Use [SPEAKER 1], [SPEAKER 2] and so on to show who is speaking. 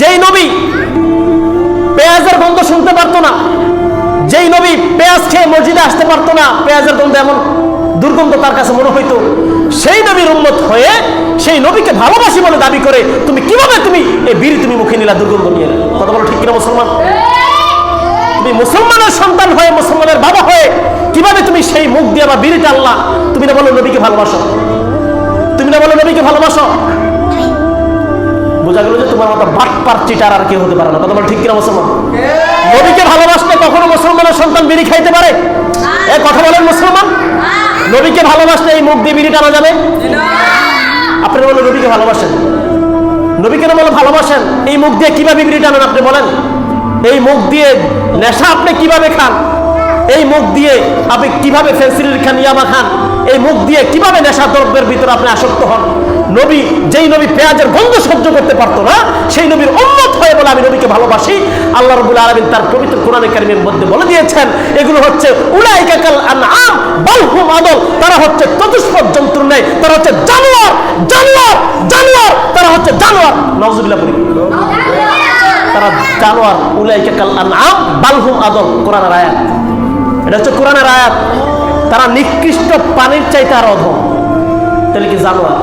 [SPEAKER 1] যেই নবী পেঁয়াজের গন্ধ শুনতে পারতো না, যেই নবী পেঁয়াজ খেয়ে মসজিদে আসতে পারতো না, পেঁয়াজের গন্ধ এমন দুর্গন্ধ তার কাছে মনে হইতো, সেই নবীর উম্মত হয়ে সেই নবীকে ভালোবাসি বলে দাবি করে তুমি কিভাবে তুমি এই বিড়ি তুমি মুখে নিলা, দুর্গন্ধ নিয়ে? কথা বলো ঠিক কিনা মুসলমান? তুমি মুসলমানের সন্তান হয়ে, মুসলমানের বাবা হয়ে কিভাবে তুমি সেই মুখ দিয়ে বা বিড়ি টানলা? তুমি না বলো নবীকে ভালোবাসো, তুমি না বলো নবীকে ভালোবাসো। বোঝা গেল যে তোমার মতো বাটপার চিটার আর কেউ হতে পারে না। কথা বলো ঠিক কিনা মুসলমান? নবীকে ভালোবাসলে কখনো মুসলমানের সন্তান বিড়ি খাইতে পারে? এই কথা বলেন মুসলমান। নবীকে ভালোবাসলে এই মুখ দিয়ে বিড়ি টানা যাবে? আপনি বলেন নবীকে ভালোবাসেন, নবীকে না বলে ভালোবাসেন, এই মুখ দিয়ে কিভাবে বিড়ি টানেন আপনি বলেন? এই মুখ দিয়ে নেশা আপনি কিভাবে খান? এই মুখ দিয়ে আপনি কিভাবে ফেন্সিলির খান, ইয়াবা খান? এই মুখ দিয়ে কিভাবে নেশা দ্রব্যের ভিতরে আপনি আসক্ত হন? নবী, যেই নবী পেঁয়াজের গন্ধ সহ্য করতে পারতো না, সেই নবীর উম্মত হয়ে বলে আমি নবীকে ভালোবাসি। আল্লাহ রাব্বুল আলামিন তার পবিত্র কোরআনে কারীমের মধ্যে বলে দিয়েছেন, এগুলো হচ্ছে উলাইকা কাল আনআম বাল হুম আদল, তারা হচ্ছে চতুষ্পদ জন্তুর ন্যায়, তারা হচ্ছে জানোয়ার, জানোয়ার, জানোয়ার, তারা হচ্ছে জানোয়ার। নাউযুবিল্লাহ বলি, তারা জানোয়ার। উলাইকা কাল আনআম বাল হুম আদল, কোরআনের আয়াত, এটা হচ্ছে কোরআনের আয়াত। তারা নিকৃষ্ট পানির চাইতে আর অধম। তাহলে কি জানোয়ার?